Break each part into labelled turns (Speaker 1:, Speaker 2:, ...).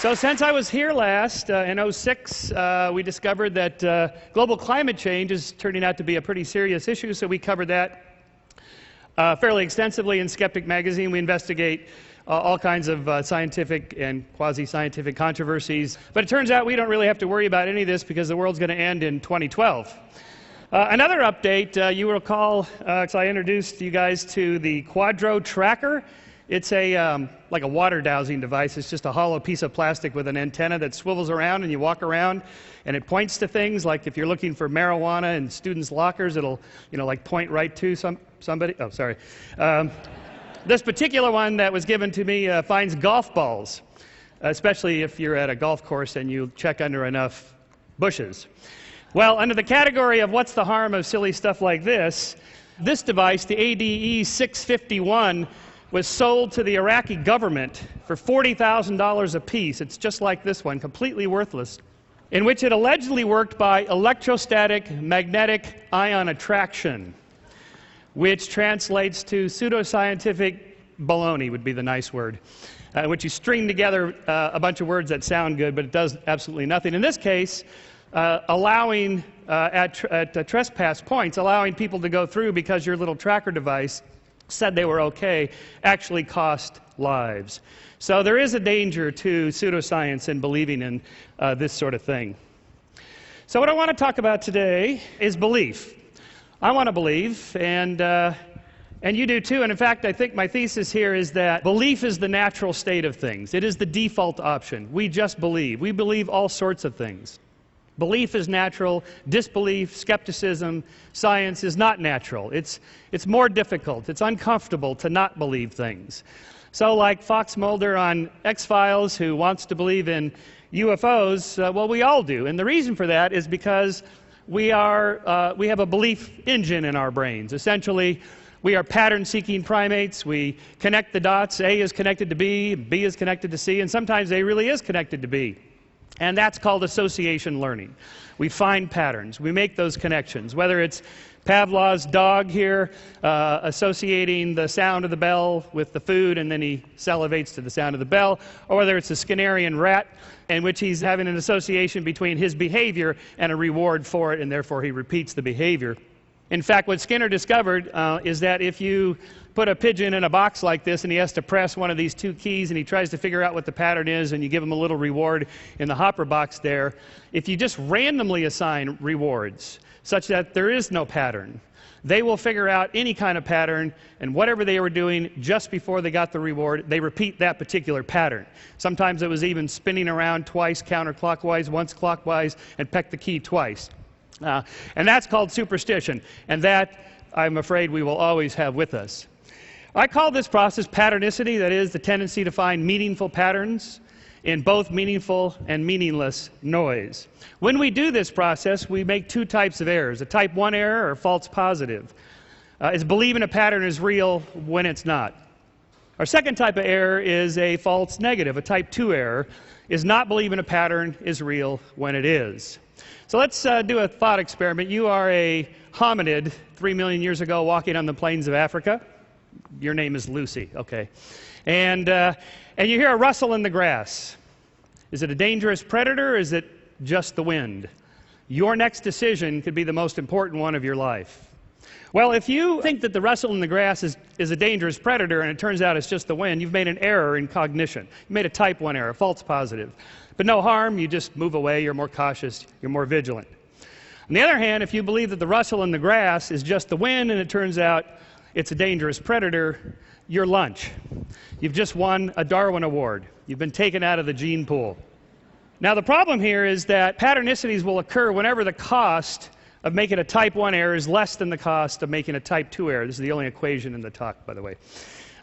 Speaker 1: So since I was here last, in '06, we discovered that global climate change is turning out to be a pretty serious issue, so we covered that fairly extensively in Skeptic magazine. We investigate all kinds of scientific and quasi-scientific controversies. But it turns out we don't really have to worry about any of this because the world's going to end in 2012. Another update, you will recall, I introduced you guys to the Quadro Tracker. It's like a water dowsing device. It's just a hollow piece of plastic with an antenna that swivels around, and you walk around and it points to things. Like if you're looking for marijuana in students' lockers, it'll like point right to somebody. Oh, sorry. This particular one that was given to me finds golf balls, especially if you're at a golf course and you check under enough bushes. Well, under the category of what's the harm of silly stuff like this device, the ADE 651, was sold to the Iraqi government for $40,000 a piece. It's just like this one, completely worthless, in which it allegedly worked by electrostatic magnetic ion attraction, which translates to pseudoscientific baloney, would be the nice word, in which you string together a bunch of words that sound good, but it does absolutely nothing. In this case, allowing, at trespass points, allowing people to go through because your little tracker device said they were okay, actually cost lives. So there is a danger to pseudoscience and believing in this sort of thing. So what I want to talk about today is belief. I want to believe, and you do too. And in fact, I think my thesis here is that belief is the natural state of things. It is the default option. We just believe. We believe all sorts of things. Belief is natural. Disbelief, skepticism, science is not natural. It's more difficult. It's uncomfortable to not believe things. So like Fox Mulder on X-Files, who wants to believe in UFOs, well, we all do. And the reason for that is because we have a belief engine in our brains. Essentially, we are pattern-seeking primates. We connect the dots. A is connected to B, B is connected to C, and sometimes A really is connected to B. And that's called association learning. We find patterns. We make those connections. Whether it's Pavlov's dog here associating the sound of the bell with the food, and then he salivates to the sound of the bell, or whether it's a Skinnerian rat in which he's having an association between his behavior and a reward for it, and therefore he repeats the behavior. In fact, what Skinner discovered is that if you put a pigeon in a box like this and he has to press one of these two keys and he tries to figure out what the pattern is, and you give him a little reward in the hopper box there, if you just randomly assign rewards such that there is no pattern, they will figure out any kind of pattern, and whatever they were doing just before they got the reward, they repeat that particular pattern. Sometimes it was even spinning around twice counterclockwise, once clockwise, and peck the key twice. And that's called superstition, and that, I'm afraid, we will always have with us. I call this process patternicity, that is, the tendency to find meaningful patterns in both meaningful and meaningless noise. When we do this process, we make two types of errors. A type 1 error, or false positive, is believing a pattern is real when it's not. Our second type of error is a false negative. A type 2 error is not believing a pattern is real when it is. So let's do a thought experiment. You are a hominid 3 million years ago walking on the plains of Africa. Your name is Lucy, okay. And you hear a rustle in the grass. Is it a dangerous predator, or is it just the wind? Your next decision could be the most important one of your life. Well, if you think that the rustle in the grass is a dangerous predator and it turns out it's just the wind, you've made an error in cognition. You made a type 1 error, false positive. But no harm, you just move away, you're more cautious, you're more vigilant. On the other hand, if you believe that the rustle in the grass is just the wind and it turns out it's a dangerous predator, you're lunch. You've just won a Darwin Award. You've been taken out of the gene pool. Now the problem here is that patternicities will occur whenever the cost of making a type 1 error is less than the cost of making a type 2 error. This is the only equation in the talk, by the way.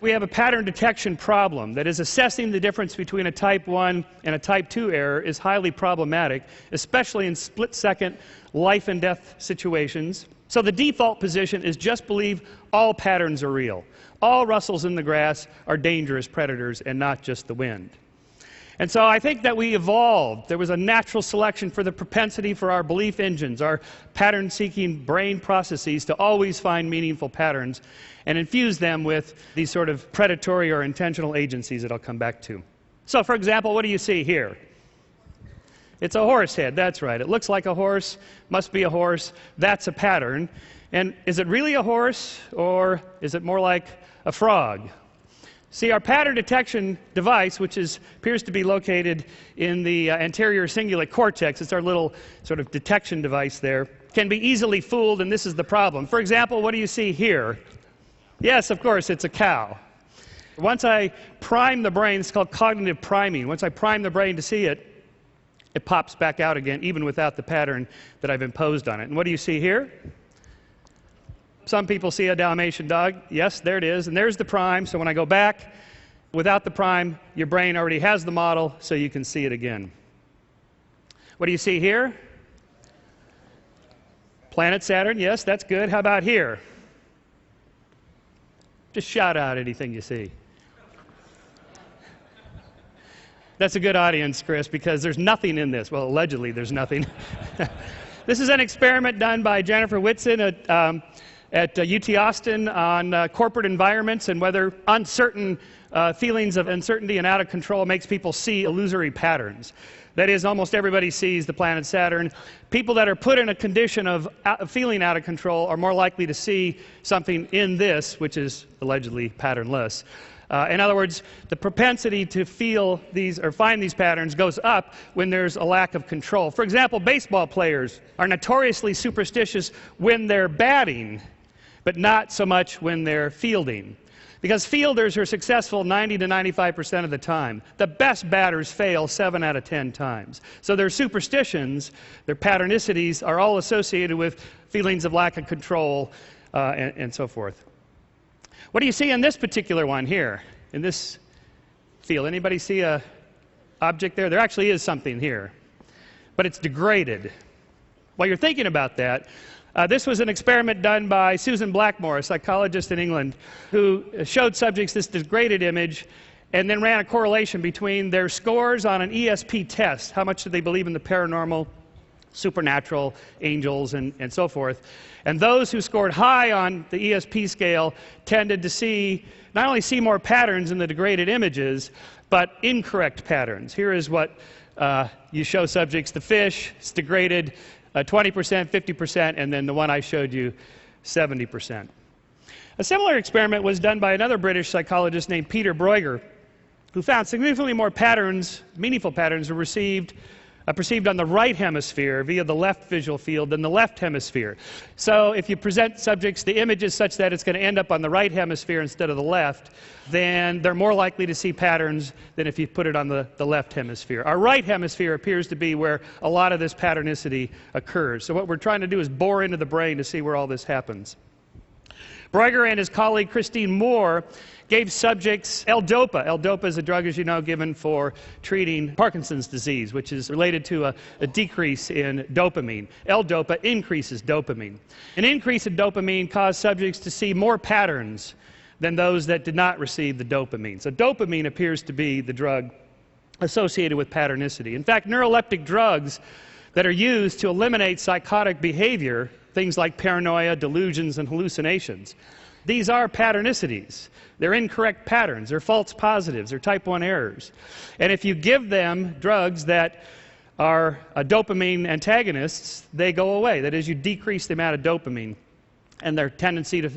Speaker 1: We have a pattern detection problem. That is, assessing the difference between a type 1 and a type 2 error is highly problematic, especially in split-second life and death situations. So the default position is just believe all patterns are real. All rustles in the grass are dangerous predators and not just the wind. And so I think that we evolved. There was a natural selection for the propensity for our belief engines, our pattern-seeking brain processes, to always find meaningful patterns and infuse them with these sort of predatory or intentional agencies that I'll come back to. So, for example, what do you see here? It's a horse head, that's right. It looks like a horse, must be a horse. That's a pattern. And is it really a horse, or is it more like a frog? See, our pattern detection device, which appears to be located in the anterior cingulate cortex, it's our little sort of detection device there, can be easily fooled, and this is the problem. For example, what do you see here? Yes, of course, it's a cow. Once I prime the brain, it's called cognitive priming. Once I prime the brain to see it, it pops back out again, even without the pattern that I've imposed on it. And what do you see here? Some people see a Dalmatian dog. Yes, there it is. And there's the prime. So when I go back, without the prime, your brain already has the model, so you can see it again. What do you see here? Planet Saturn. Yes, that's good. How about here? Just shout out anything you see. That's a good audience, Chris, because there's nothing in this. Well, allegedly there's nothing. This is an experiment done by Jennifer Whitson at UT Austin on corporate environments and whether uncertain feelings of uncertainty and out of control makes people see illusory patterns. That is, almost everybody sees the planet Saturn. People that are put in a condition of feeling out of control are more likely to see something in this, which is allegedly patternless. In other words, the propensity to feel these or find these patterns goes up when there's a lack of control. For example, baseball players are notoriously superstitious when they're batting, but not so much when they're fielding. Because fielders are successful 90 to 95% of the time. The best batters fail 7 out of 10 times. So their superstitions, their patternicities, are all associated with feelings of lack of control and so forth. What do you see in this particular one here, in this field? Anybody see a object there? There actually is something here, but it's degraded. While you're thinking about that, this was an experiment done by Susan Blackmore, a psychologist in England, who showed subjects this degraded image and then ran a correlation between their scores on an ESP test, how much do they believe in the paranormal, supernatural, angels, and so forth. And those who scored high on the ESP scale tended to not only see more patterns in the degraded images, but incorrect patterns. Here is what you show subjects. The fish, it's degraded 20%, 50%, and then the one I showed you, 70%. A similar experiment was done by another British psychologist named Peter Bruegger, who found significantly more patterns, meaningful patterns, were perceived on the right hemisphere via the left visual field than the left hemisphere. So if you present subjects the images such that it's going to end up on the right hemisphere instead of the left, then they're more likely to see patterns than if you put it on the left hemisphere. Our right hemisphere appears to be where a lot of this patternicity occurs. So what we're trying to do is bore into the brain to see where all this happens. Bruegger and his colleague Christine Moore gave subjects L-DOPA. L-DOPA is a drug, as you know, given for treating Parkinson's disease, which is related to a decrease in dopamine. L-DOPA increases dopamine. An increase in dopamine caused subjects to see more patterns than those that did not receive the dopamine. So dopamine appears to be the drug associated with patternicity. In fact, neuroleptic drugs that are used to eliminate psychotic behavior, things like paranoia, delusions, and hallucinations, these are patternicities. They're incorrect patterns. They're false positives. They're type 1 errors. And if you give them drugs that are dopamine antagonists, they go away. That is, you decrease the amount of dopamine, and their tendency to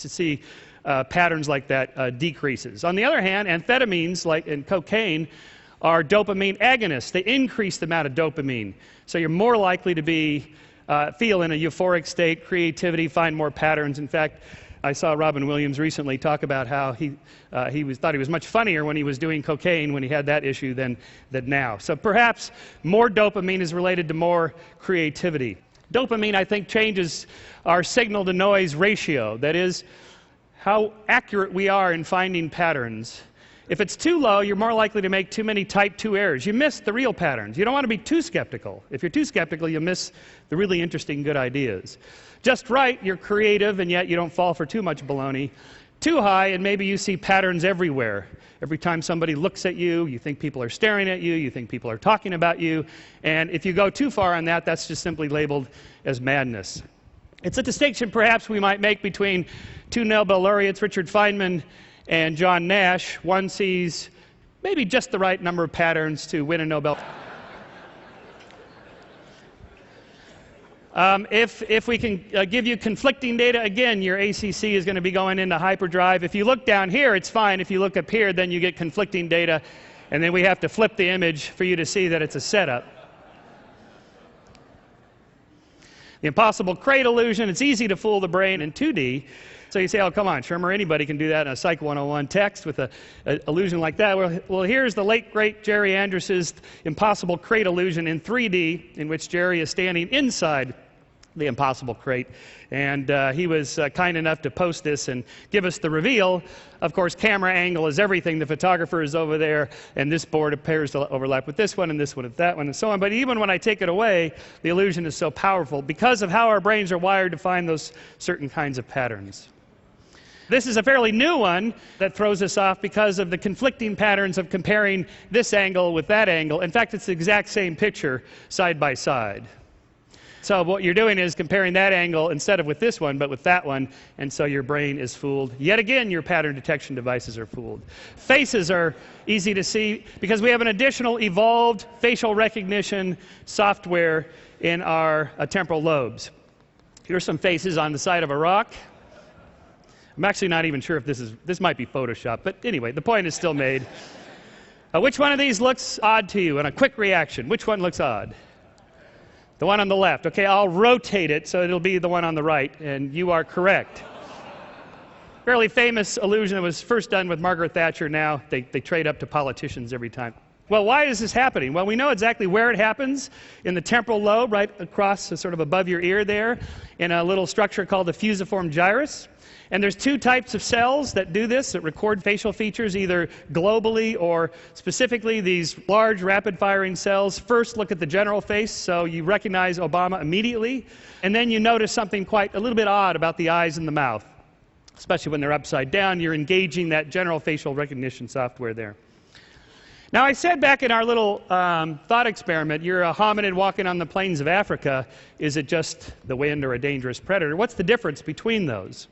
Speaker 1: see patterns like that decreases. On the other hand, amphetamines, like in cocaine, are dopamine agonists. They increase the amount of dopamine. So you're more likely to feel in a euphoric state, creativity, find more patterns. In fact, I saw Robin Williams recently talk about how he thought he was much funnier when he was doing cocaine, when he had that issue, than now. So perhaps more dopamine is related to more creativity. Dopamine, I think, changes our signal-to-noise ratio. That is, how accurate we are in finding patterns. If it's too low, you're more likely to make too many type 2 errors. You miss the real patterns. You don't want to be too skeptical. If you're too skeptical, you miss the really interesting good ideas. Just right, you're creative, and yet you don't fall for too much baloney. Too high, and maybe you see patterns everywhere. Every time somebody looks at you, you think people are staring at you, you think people are talking about you, and if you go too far on that, that's just simply labeled as madness. It's a distinction perhaps we might make between two Nobel laureates, Richard Feynman and John Nash. One sees maybe just the right number of patterns to win a Nobel. If we can give you conflicting data, again, your ACC is going to be going into hyperdrive. If you look down here, it's fine. If you look up here, then you get conflicting data, and then we have to flip the image for you to see that it's a setup. The impossible crate illusion, it's easy to fool the brain in 2D. So you say, oh, come on, Shermer, anybody can do that in a Psych 101 text with an illusion like that. Well, here's the late, great Jerry Andrus's impossible crate illusion in 3D, in which Jerry is standing inside the impossible crate. And he was kind enough to post this and give us the reveal. Of course, camera angle is everything. The photographer is over there, and this board appears to overlap with this one, and this one with that one, and so on. But even when I take it away, the illusion is so powerful because of how our brains are wired to find those certain kinds of patterns. This is a fairly new one that throws us off because of the conflicting patterns of comparing this angle with that angle. In fact, it's the exact same picture side by side. So what you're doing is comparing that angle instead of with this one, but with that one, and so your brain is fooled. Yet again, your pattern detection devices are fooled. Faces are easy to see because we have an additional evolved facial recognition software in our temporal lobes. Here's some faces on the side of a rock. I'm actually not even sure if this might be Photoshop, but anyway, the point is still made. Which one of these looks odd to you? And a quick reaction, which one looks odd? The one on the left. Okay, I'll rotate it so it'll be the one on the right, and you are correct. Fairly famous illusion that was first done with Margaret Thatcher. Now they trade up to politicians every time. Well, why is this happening? Well, we know exactly where it happens, in the temporal lobe, right across, sort of above your ear there, in a little structure called the fusiform gyrus. And there's two types of cells that do this, that record facial features, either globally or specifically these large rapid-firing cells. First, look at the general face, so you recognize Obama immediately. And then you notice something quite a little bit odd about the eyes and the mouth. Especially when they're upside down, you're engaging that general facial recognition software there. Now, I said back in our little thought experiment, you're a hominid walking on the plains of Africa. Is it just the wind or a dangerous predator? What's the difference between those?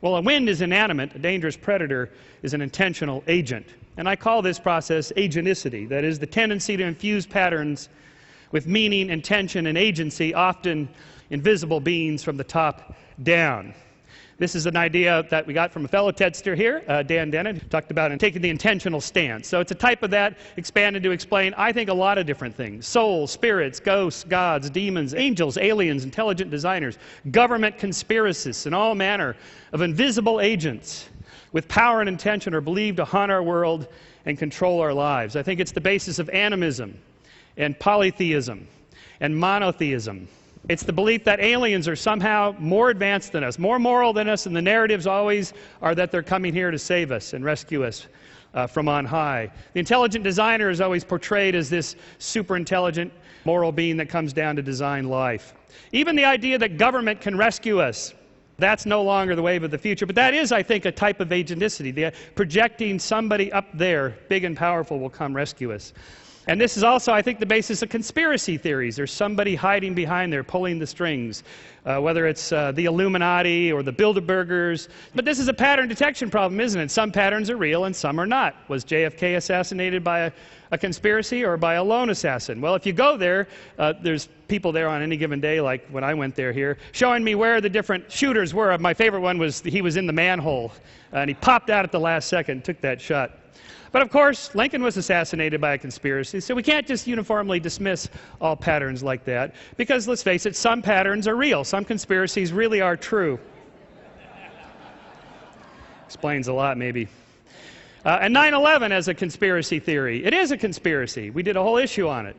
Speaker 1: Well, a wind is inanimate. A dangerous predator is an intentional agent. And I call this process agenticity. That is, the tendency to infuse patterns with meaning, intention, and agency, often invisible beings from the top down. This is an idea that we got from a fellow tedster here, Dan Dennett, who talked about taking the intentional stance. So it's a type of that expanded to explain, I think, a lot of different things. Souls, spirits, ghosts, gods, demons, angels, aliens, intelligent designers, government conspiracists, and all manner of invisible agents with power and intention are believed to haunt our world and control our lives. I think it's the basis of animism and polytheism and monotheism. It's the belief that aliens are somehow more advanced than us, more moral than us, and the narratives always are that they're coming here to save us and rescue us from on high. The intelligent designer is always portrayed as this super intelligent moral being that comes down to design life. Even the idea that government can rescue us, that's no longer the wave of the future, but that is, I think, a type of agenticity. The projecting somebody up there, big and powerful, will come rescue us. And this is also, I think, the basis of conspiracy theories. There's somebody hiding behind there, pulling the strings, whether it's the Illuminati or the Bilderbergers. But this is a pattern detection problem, isn't it? Some patterns are real and some are not. Was JFK assassinated by a conspiracy or by a lone assassin? Well, if you go there, there's people there on any given day, like when I went there here, showing me where the different shooters were. My favorite one was he was in the manhole, and he popped out at the last second and took that shot. But of course, Lincoln was assassinated by a conspiracy, so we can't just uniformly dismiss all patterns like that, because let's face it, some patterns are real. Some conspiracies really are true. Explains a lot, maybe. And 9/11 as a conspiracy theory. It is a conspiracy. We did a whole issue on it.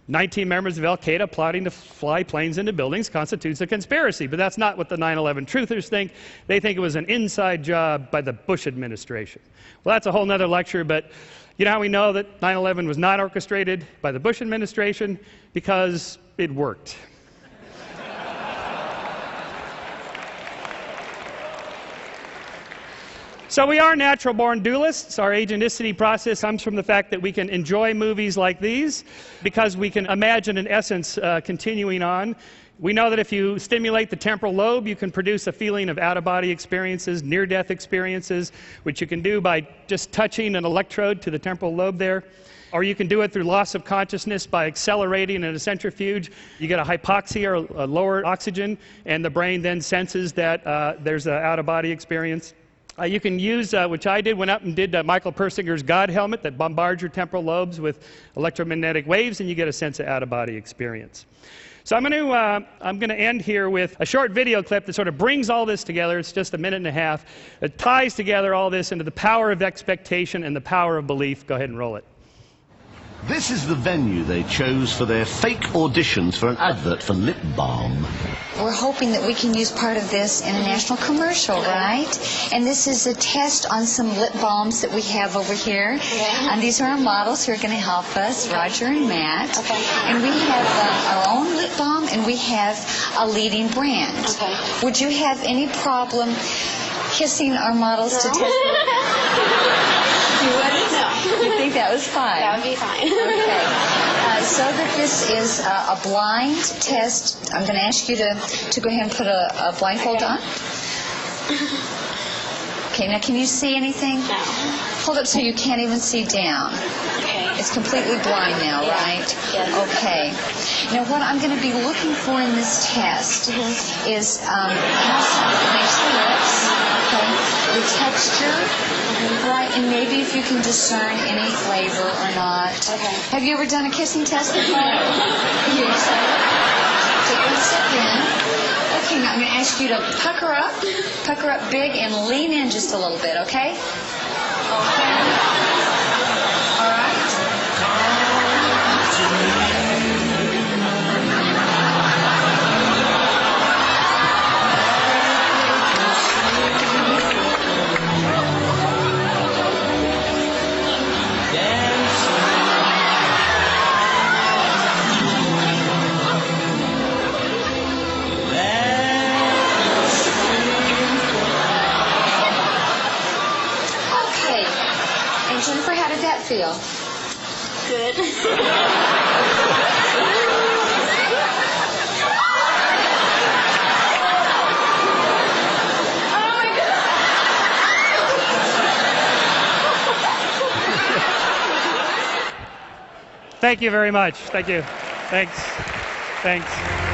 Speaker 1: 19 members of Al-Qaeda plotting to fly planes into buildings constitutes a conspiracy, but that's not what the 9/11 truthers think. They think it was an inside job by the Bush administration. Well, that's a whole nother lecture, but you know how we know that 9/11 was not orchestrated by the Bush administration? Because it worked. So we are natural-born dualists. Our agenticity process comes from the fact that we can enjoy movies like these because we can imagine, in essence, continuing on. We know that if you stimulate the temporal lobe, you can produce a feeling of out-of-body experiences, near-death experiences, which you can do by just touching an electrode to the temporal lobe there. Or you can do it through loss of consciousness by accelerating in a centrifuge. You get a hypoxia or a lower oxygen, and the brain then senses that there's an out-of-body experience. You can use, which I did, went up and did Michael Persinger's God helmet that bombards your temporal lobes with electromagnetic waves, and you get a sense of out-of-body experience. So I'm going to end here with a short video clip that sort of brings all this together. It's just a minute and a half. It ties together all this into the power of expectation and the power of belief. Go ahead and roll it.
Speaker 2: This is the venue they chose for their fake auditions for an advert for lip balm.
Speaker 3: We're hoping that we can use part of this in a national commercial, right? And this is a test on some lip balms that we have over here. And these are our models who are going to help us, Roger and Matt. And we have our own lip balm, and we have a leading brand. Would you have any problem kissing our models to test them? You wouldn't? No. You think that was fine?
Speaker 4: That would be fine.
Speaker 3: Okay. So that this is a blind test, I'm going to ask you to go ahead and put a blindfold on. Okay, now can you see anything?
Speaker 4: No.
Speaker 3: Hold up so you can't even see down.
Speaker 4: Okay.
Speaker 3: It's completely blind now, right?
Speaker 4: Yes.
Speaker 3: Okay. Now what I'm going to be looking for in this test is how soft it makes the lips, okay, the texture, right, and maybe if you can discern any flavor or not.
Speaker 4: Okay.
Speaker 3: Have you ever done a kissing test before? Are you excited? Take one step in. Okay, now I'm going to ask you to pucker up big, and lean in just a little bit, okay? Okay. All right. Jennifer, how did that feel?
Speaker 4: Good.
Speaker 3: Oh my God!
Speaker 1: Thank you very much. Thank you. Thanks. Thanks.